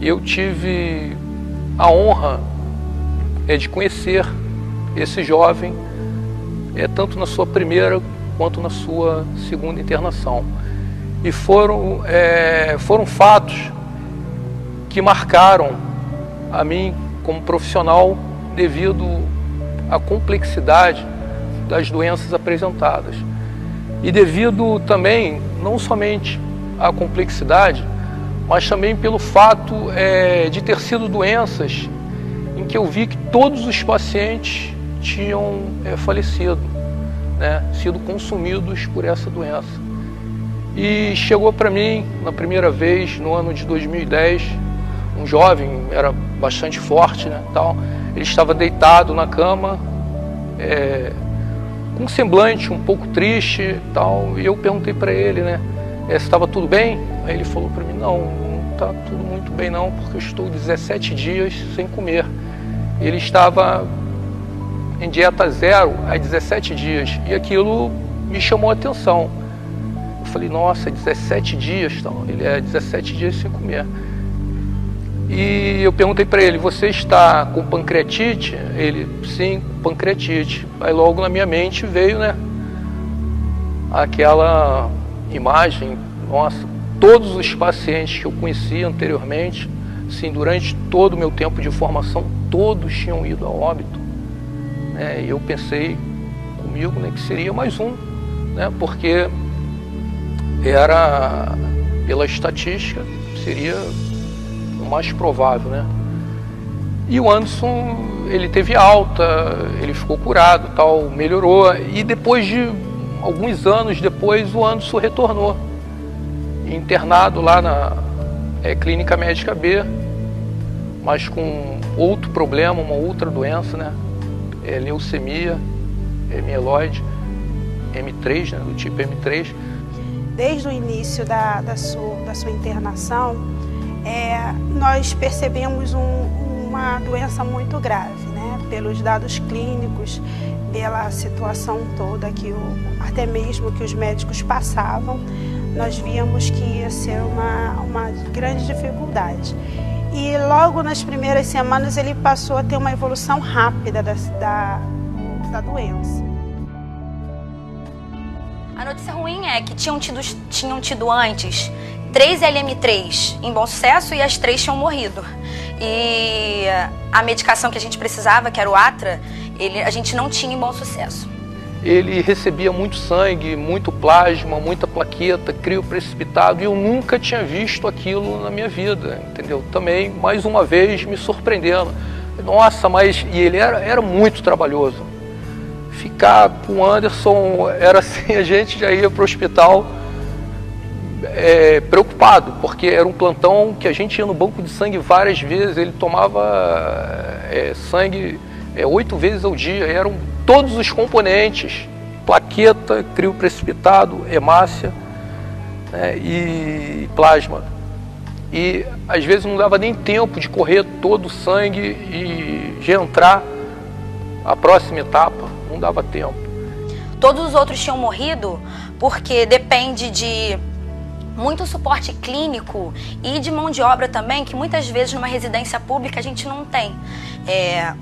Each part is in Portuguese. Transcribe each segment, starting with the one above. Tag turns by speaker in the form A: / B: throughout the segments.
A: eu tive a honra de conhecer esse jovem, tanto na sua primeira quanto na sua segunda internação. E foram fatos que marcaram a mim como profissional devido à complexidade das doenças apresentadas. E devido também, não somente à complexidade, mas também pelo fato de ter sido doenças em que eu vi que todos os pacientes tinham falecido, né, sido consumidos por essa doença. E chegou para mim, na primeira vez, no ano de 2010, um jovem, era bastante forte, né, tal. Ele estava deitado na cama, com um semblante um pouco triste, tal. E eu perguntei para ele, né, se estava tudo bem. Aí ele falou para mim, não está tudo muito bem não, porque eu estou 17 dias sem comer. Ele estava em dieta zero há 17 dias e aquilo me chamou a atenção. Eu falei, nossa, 17 dias, então, ele 17 dias sem comer. E eu perguntei para ele, você está com pancreatite? Ele, sim, pancreatite. Aí logo na minha mente veio, né, aquela imagem, nossa, todos os pacientes que eu conhecia anteriormente, sim, durante todo o meu tempo de formação, todos tinham ido a óbito. E eu pensei comigo, né, que seria mais um, né, porque era, pela estatística, seria o mais provável, né? E o Anderson, ele teve alta, ele ficou curado, tal, melhorou, e depois de alguns anos depois o Anderson retornou, internado lá na Clínica Médica B, mas com outro problema, uma outra doença, né? Leucemia mieloide M3, né? Do tipo M3.
B: Desde o início da sua internação, nós percebemos uma doença muito grave, né? Pelos dados clínicos, pela situação toda até mesmo que os médicos passavam, nós víamos que ia ser uma grande dificuldade. E logo nas primeiras semanas ele passou a ter uma evolução rápida da doença.
C: A notícia ruim é que tinham tido antes 3 LM3 em bom sucesso e as 3 tinham morrido. E a medicação que a gente precisava, que era o Atra, a gente não tinha em bom sucesso.
A: Ele recebia muito sangue, muito plasma, muita plaqueta, crio precipitado, e eu nunca tinha visto aquilo na minha vida, entendeu? Também, mais uma vez, me surpreendendo. Nossa, e ele era muito trabalhoso. Ficar com o Anderson era assim, a gente já ia para o hospital preocupado, porque era um plantão que a gente ia no banco de sangue várias vezes, ele tomava sangue 8 vezes ao dia, eram todos os componentes, plaqueta, crio precipitado, hemácia, e plasma. E às vezes não dava nem tempo de correr todo o sangue e já entrar a próxima etapa, não dava tempo.
C: Todos os outros tinham morrido porque depende de muito suporte clínico e de mão de obra também, que muitas vezes numa residência pública a gente não tem.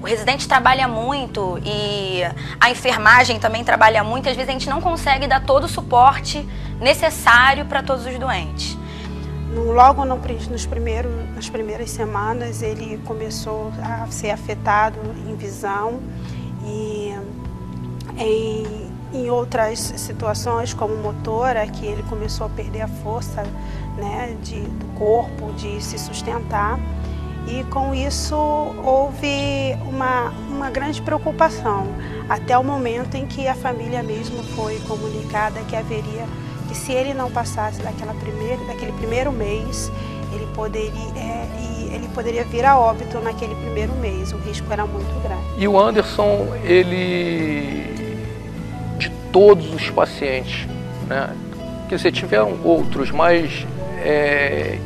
C: O residente trabalha muito e a enfermagem também trabalha muito, e às vezes a gente não consegue dar todo o suporte necessário para todos os doentes.
B: Logo nas primeiras semanas ele começou a ser afetado em visão e em outras situações como motora, que ele começou a perder a força, né, do corpo, de se sustentar, e com isso houve uma grande preocupação, até o momento em que a família mesmo foi comunicada que se ele não passasse daquele primeiro mês, ele poderia vir a óbito naquele primeiro mês, o risco era muito grande.
A: E o Anderson, de todos os pacientes, né, quer dizer, tiveram outros, mas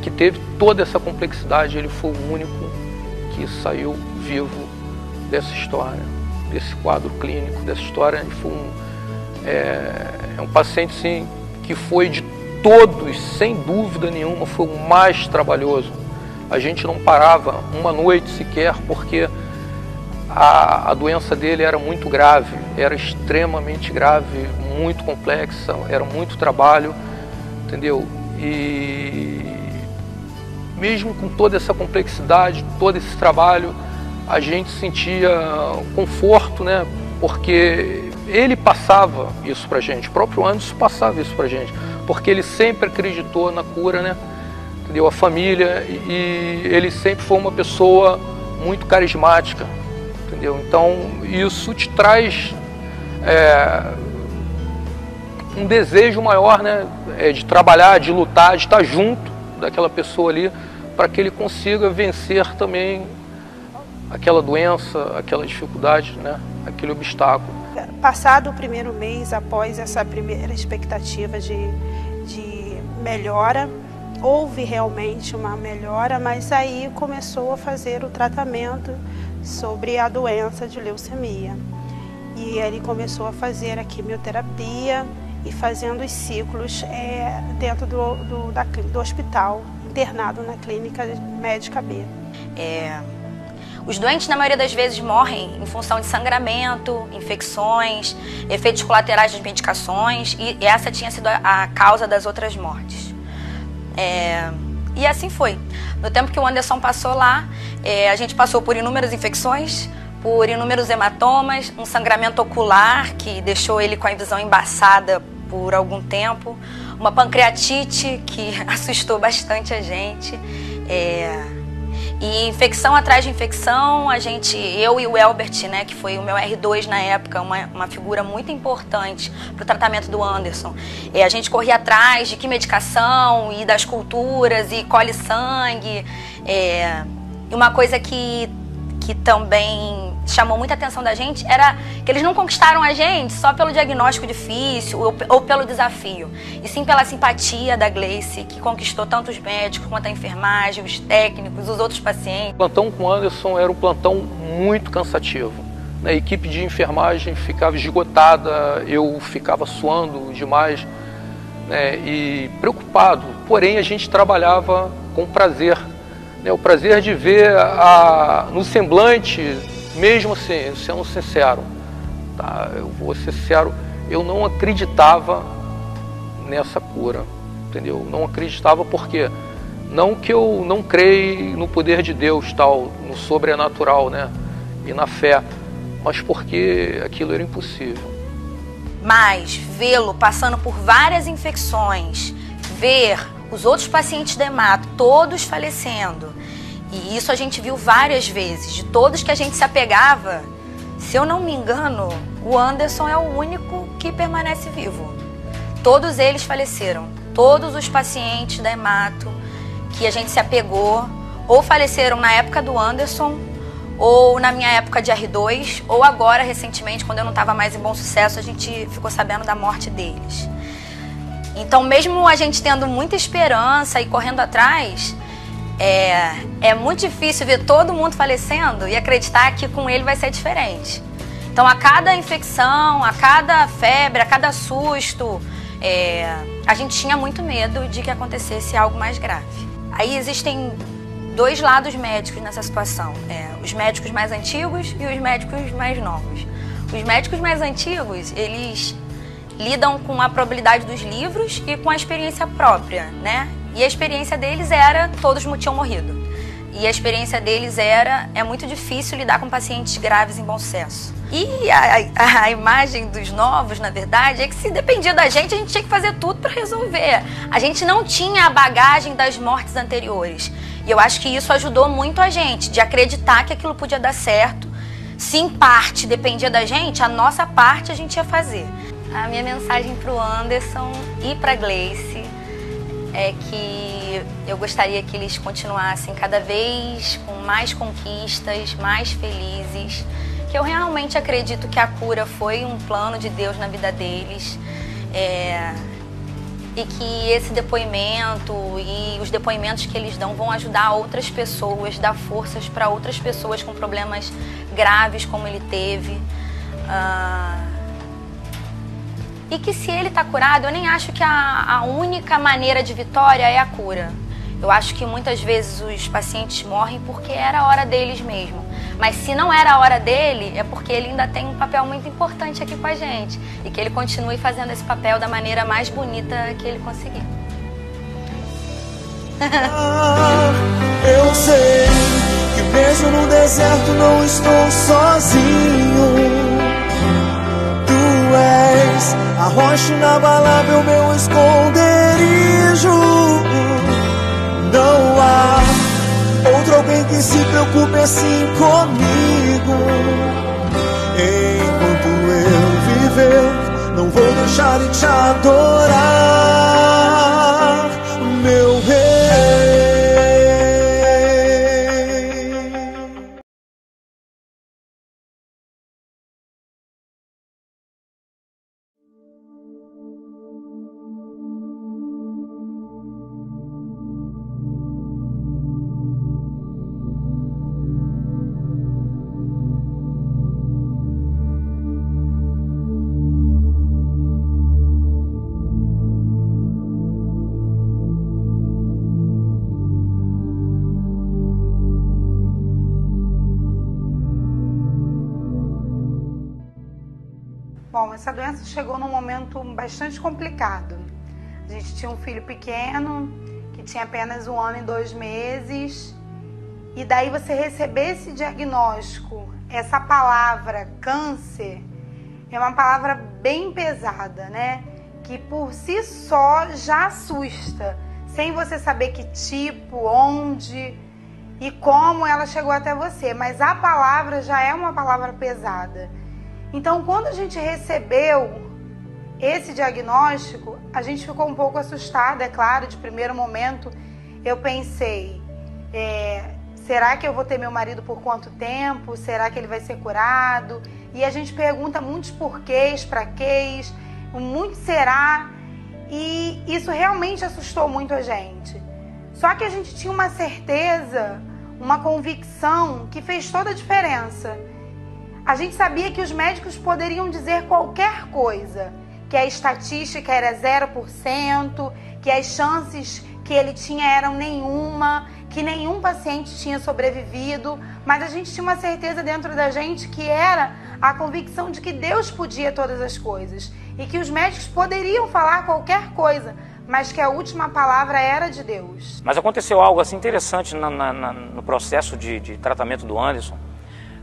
A: que teve toda essa complexidade, ele foi o único que saiu vivo dessa história, desse quadro clínico, dessa história. Ele foi um paciente, sim, que foi de todos, sem dúvida nenhuma, foi o mais trabalhoso, A gente não parava uma noite sequer, porque a doença dele era muito grave, era extremamente grave, muito complexa, era muito trabalho, entendeu? E mesmo com toda essa complexidade, todo esse trabalho, a gente sentia conforto, né? Porque ele passava isso pra gente, o próprio Anderson passava isso pra gente, porque ele sempre acreditou na cura, né? Entendeu? A família, e ele sempre foi uma pessoa muito carismática, entendeu? Então isso te traz um desejo maior, né? De trabalhar, de lutar, de estar junto daquela pessoa ali, para que ele consiga vencer também aquela doença, aquela dificuldade, né? Aquele obstáculo.
B: Passado o primeiro mês, após essa primeira expectativa de melhora, houve realmente uma melhora, mas aí começou a fazer o tratamento sobre a doença de leucemia. E ele começou a fazer a quimioterapia e fazendo os ciclos dentro do hospital, internado na clínica médica B.
C: Os doentes, na maioria das vezes, morrem em função de sangramento, infecções, efeitos colaterais das medicações, e essa tinha sido a causa das outras mortes. E assim foi. No tempo que o Anderson passou lá, a gente passou por inúmeras infecções, por inúmeros hematomas, um sangramento ocular que deixou ele com a visão embaçada por algum tempo, uma pancreatite que assustou bastante a gente, e infecção atrás de infecção. Eu e o Elbert, né, que foi o meu R2 na época, uma figura muito importante para o tratamento do Anderson. A gente corria atrás de que medicação e das culturas e colhe sangue. E uma coisa que também chamou muita atenção da gente era que eles não conquistaram a gente só pelo diagnóstico difícil ou pelo desafio, e sim pela simpatia da Gleice, que conquistou tanto os médicos quanto a enfermagem, os técnicos, os outros pacientes.
A: O plantão com o Anderson era um plantão muito cansativo. A equipe de enfermagem ficava esgotada, eu ficava suando demais, né, e preocupado, porém a gente trabalhava com prazer. O prazer de ver no semblante, mesmo assim, sendo sincero, tá? Eu vou ser sincero, eu não acreditava nessa cura, entendeu? Não acreditava porque, não que eu não creio no poder de Deus, tal, no sobrenatural, né? E na fé, mas porque aquilo era impossível.
C: Mas vê-lo passando por várias infecções, ver os outros pacientes de hemato, todos falecendo, e isso a gente viu várias vezes, de todos que a gente se apegava, se eu não me engano, o Anderson é o único que permanece vivo. Todos eles faleceram, todos os pacientes da hemato que a gente se apegou, ou faleceram na época do Anderson, ou na minha época de R2, ou agora, recentemente, quando eu não estava mais em Bom Sucesso, a gente ficou sabendo da morte deles. Então, mesmo a gente tendo muita esperança e correndo atrás, é muito difícil ver todo mundo falecendo e acreditar que com ele vai ser diferente. Então, a cada infecção, a cada febre, a cada susto, a gente tinha muito medo de que acontecesse algo mais grave. Aí existem dois lados médicos nessa situação, os médicos mais antigos e os médicos mais novos. Os médicos mais antigos, eles lidam com a probabilidade dos livros e com a experiência própria, né? E a experiência deles era, todos tinham morrido. E a experiência deles é muito difícil lidar com pacientes graves em Bom Sucesso. E a imagem dos novos, na verdade, é que se dependia da gente, a gente tinha que fazer tudo para resolver. A gente não tinha a bagagem das mortes anteriores. E eu acho que isso ajudou muito a gente, de acreditar que aquilo podia dar certo. Se em parte dependia da gente, a nossa parte a gente ia fazer. A minha mensagem para o Anderson e para a Gleice é que eu gostaria que eles continuassem cada vez com mais conquistas, mais felizes, que eu realmente acredito que a cura foi um plano de Deus na vida deles, e que esse depoimento e os depoimentos que eles dão vão ajudar outras pessoas, dar forças para outras pessoas com problemas graves como ele teve. E que se ele está curado, eu nem acho que a única maneira de vitória é a cura. Eu acho que muitas vezes os pacientes morrem porque era a hora deles mesmo. Mas se não era a hora dele, é porque ele ainda tem um papel muito importante aqui com a gente. E que ele continue fazendo esse papel da maneira mais bonita que ele conseguir.
D: Eu sei que mesmo no deserto não estou sozinho. Tu és a rocha inabalável, meu esconderijo. Não há outro alguém que se preocupe assim comigo. Enquanto eu viver, não vou deixar de te adorar, meu rei.
E: Bom, essa doença chegou num momento bastante complicado. A gente tinha um filho pequeno, que tinha apenas 1 ano e 2 meses. E daí você receber esse diagnóstico, essa palavra câncer, é uma palavra bem pesada, né? Que por si só já assusta, sem você saber que tipo, onde e como ela chegou até você. Mas a palavra já é uma palavra pesada. Então, quando a gente recebeu esse diagnóstico, a gente ficou um pouco assustada, é claro. De primeiro momento, eu pensei, será que eu vou ter meu marido por quanto tempo? Será que ele vai ser curado? E a gente pergunta muitos porquês, pra quês, muito será. E isso realmente assustou muito a gente. Só que a gente tinha uma certeza, uma convicção que fez toda a diferença. A gente sabia que os médicos poderiam dizer qualquer coisa, que a estatística era 0%, que as chances que ele tinha eram nenhuma, que nenhum paciente tinha sobrevivido, mas a gente tinha uma certeza dentro da gente que era a convicção de que Deus podia todas as coisas e que os médicos poderiam falar qualquer coisa, mas que a última palavra era de Deus.
F: Mas aconteceu algo assim interessante no processo de tratamento do Anderson.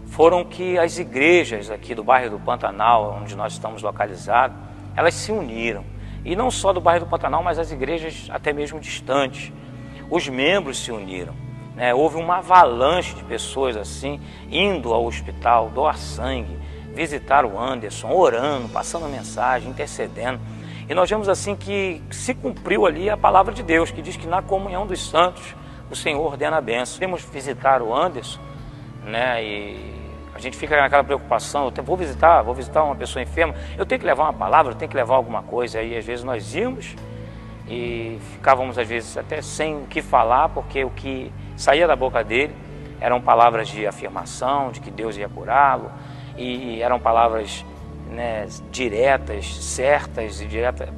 F: Foram que as igrejas aqui do bairro do Pantanal, onde nós estamos localizados, elas se uniram. E não só do bairro do Pantanal, mas as igrejas até mesmo distantes. Os membros se uniram, né? Houve uma avalanche de pessoas assim, indo ao hospital, doar sangue, visitar o Anderson, orando, passando mensagem, intercedendo. E nós vemos assim que se cumpriu ali a palavra de Deus, que diz que na comunhão dos santos o Senhor ordena a bênção. Temos visitar o Anderson, né? E a gente fica naquela preocupação, vou visitar uma pessoa enferma, eu tenho que levar uma palavra, eu tenho que levar alguma coisa. Aí às vezes nós íamos e ficávamos às vezes até sem o que falar, porque o que saía da boca dele eram palavras de afirmação, de que Deus ia curá-lo, e eram palavras, né, diretas, certas, e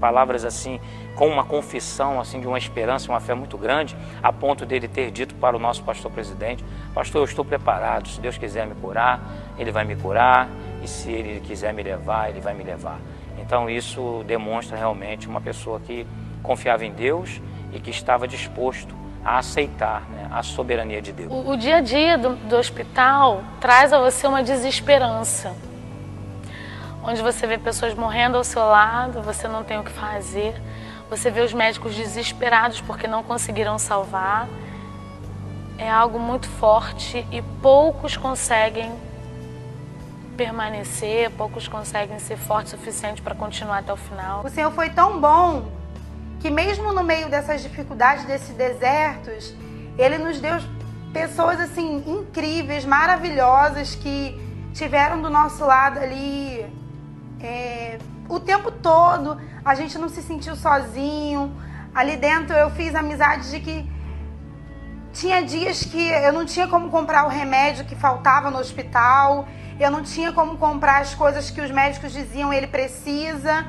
F: palavras assim, com uma confissão assim, de uma esperança, uma fé muito grande, a ponto dele ter dito para o nosso pastor presidente: pastor, eu estou preparado, se Deus quiser me curar, Ele vai me curar, e se Ele quiser me levar, Ele vai me levar. Então isso demonstra realmente uma pessoa que confiava em Deus e que estava disposto a aceitar, né, a soberania de Deus.
G: O dia a dia do hospital traz a você uma desesperança, onde você vê pessoas morrendo ao seu lado, você não tem o que fazer. Você vê os médicos desesperados porque não conseguiram salvar. É algo muito forte e poucos conseguem permanecer, poucos conseguem ser fortes o suficiente para continuar até o final.
E: O Senhor foi tão bom que mesmo no meio dessas dificuldades, desses desertos, Ele nos deu pessoas assim incríveis, maravilhosas, que tiveram do nosso lado ali o tempo todo. A gente não se sentiu sozinho. Ali dentro eu fiz amizade de que tinha dias que eu não tinha como comprar o remédio que faltava no hospital, eu não tinha como comprar as coisas que os médicos diziam ele precisa,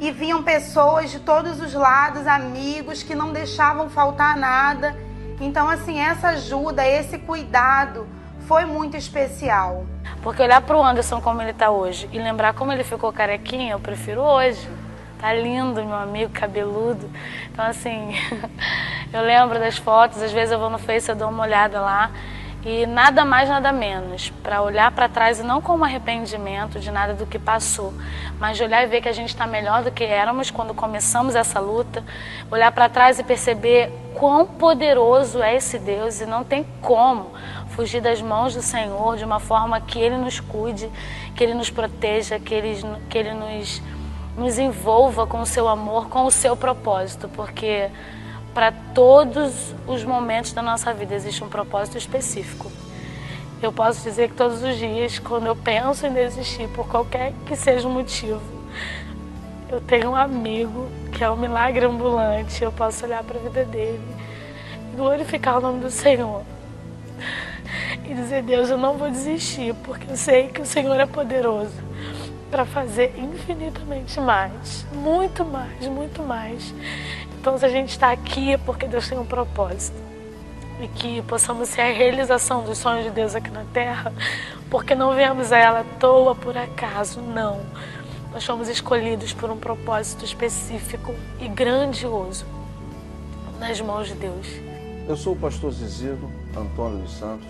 E: e vinham pessoas de todos os lados, amigos, que não deixavam faltar nada. Então, assim, essa ajuda, esse cuidado foi muito especial.
G: Porque olhar para o Anderson como ele está hoje e lembrar como ele ficou carequinha, eu prefiro hoje. Tá lindo, meu amigo, cabeludo. Então, assim, eu lembro das fotos, às vezes eu vou no Face, eu dou uma olhada lá. E nada mais, nada menos, para olhar para trás e não como arrependimento de nada do que passou, mas de olhar e ver que a gente está melhor do que éramos quando começamos essa luta, olhar para trás e perceber quão poderoso é esse Deus e não tem como fugir das mãos do Senhor de uma forma que Ele nos cuide, que Ele nos proteja, que Ele nos envolva com o seu amor, com o seu propósito, porque para todos os momentos da nossa vida existe um propósito específico. Eu posso dizer que todos os dias, quando eu penso em desistir por qualquer que seja o motivo, eu tenho um amigo que é um milagre ambulante. Eu posso olhar para a vida dele, glorificar o nome do Senhor e dizer: Deus, eu não vou desistir, porque eu sei que o Senhor é poderoso para fazer infinitamente mais, muito mais, muito mais. Então, se a gente está aqui é porque Deus tem um propósito. E que possamos ser a realização dos sonhos de Deus aqui na Terra, porque não viemos a ela à toa, por acaso, não. Nós fomos escolhidos por um propósito específico e grandioso nas mãos de Deus.
H: Eu sou o pastor Zizido Antônio dos Santos,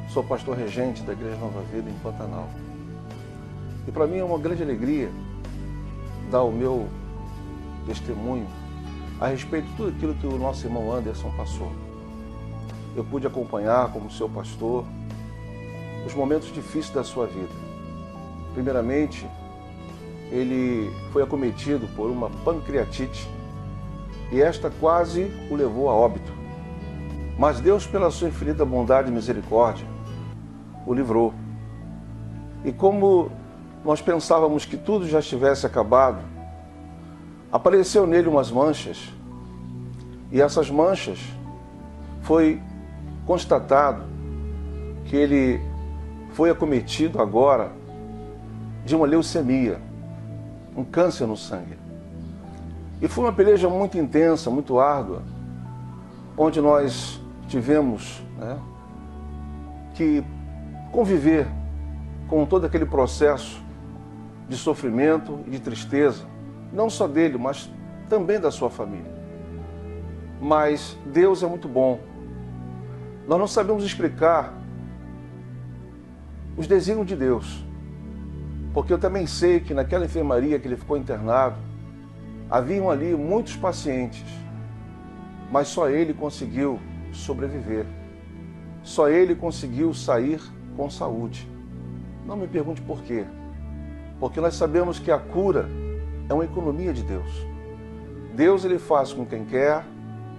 H: sou pastor regente da Igreja Nova Vida em Pantanal. E para mim é uma grande alegria dar o meu testemunho a respeito de tudo aquilo que o nosso irmão Anderson passou. Eu pude acompanhar, como seu pastor, os momentos difíceis da sua vida. Primeiramente, ele foi acometido por uma pancreatite e esta quase o levou a óbito. Mas Deus, pela sua infinita bondade e misericórdia, o livrou. E como nós pensávamos que tudo já estivesse acabado, apareceu nele umas manchas, e essas manchas foi constatado que ele foi acometido agora de uma leucemia, um câncer no sangue. E foi uma peleja muito intensa, muito árdua, onde nós tivemos que conviver com todo aquele processo de sofrimento e de tristeza, não só dele, mas também da sua família. Mas Deus é muito bom. Nós não sabemos explicar os desígnios de Deus, porque eu também sei que naquela enfermaria que ele ficou internado, haviam ali muitos pacientes, mas só ele conseguiu sobreviver. Só ele conseguiu sair com saúde. Não me pergunte por quê, porque nós sabemos que a cura é uma economia de Deus. Deus, ele faz com quem quer,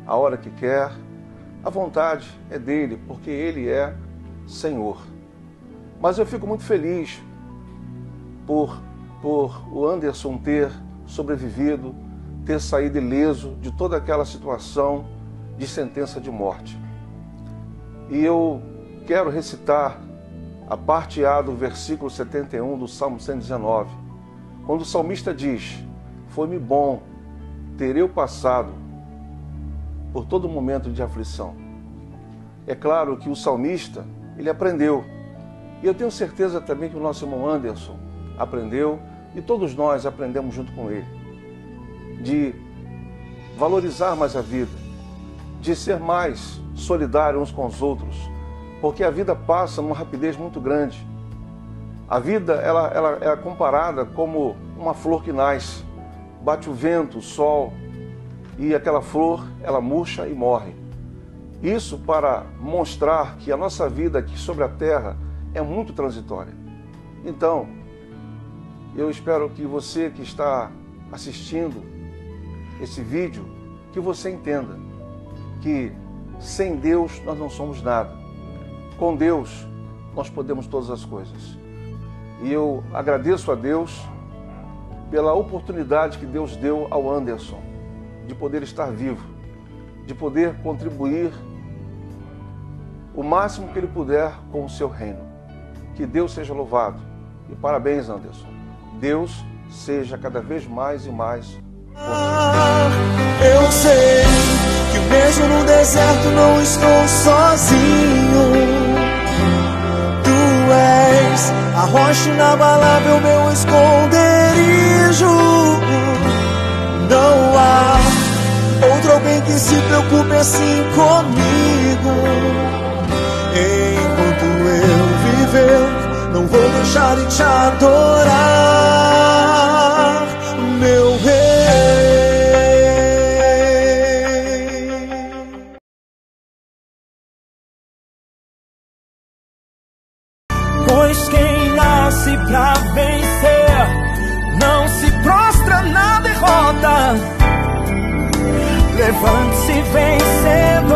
H: a hora que quer, a vontade é dele, porque ele é Senhor. Mas eu fico muito feliz por o Anderson ter sobrevivido, ter saído ileso de toda aquela situação de sentença de morte. E eu quero recitar a parte A do versículo 71 do Salmo 119, quando o salmista diz: foi-me bom ter eu passado por todo momento de aflição. É claro que o salmista, ele aprendeu. E eu tenho certeza também que o nosso irmão Anderson aprendeu, e todos nós aprendemos junto com ele, de valorizar mais a vida, de ser mais solidário uns com os outros, porque a vida passa numa rapidez muito grande. A vida ela é comparada como uma flor que nasce, bate o vento, o sol, e aquela flor ela murcha e morre. Isso para mostrar que a nossa vida aqui sobre a terra é muito transitória. Então, eu espero que você que está assistindo esse vídeo, que você entenda que sem Deus nós não somos nada. Com Deus nós podemos todas as coisas. E eu agradeço a Deus pela oportunidade que Deus deu ao Anderson de poder estar vivo, de poder contribuir o máximo que ele puder com o seu reino. Que Deus seja louvado. E parabéns, Anderson. Deus seja cada vez mais e mais
D: eu sei que mesmo no deserto não estou sozinho. Tu és a rocha inabalável, meu esconderijo. Não há outro alguém que se preocupe assim comigo. Enquanto eu viver, não vou deixar de te adorar, meu rei.
I: Pois quem nasce pra vencer não se prostra na derrota. Levante-se vencedor.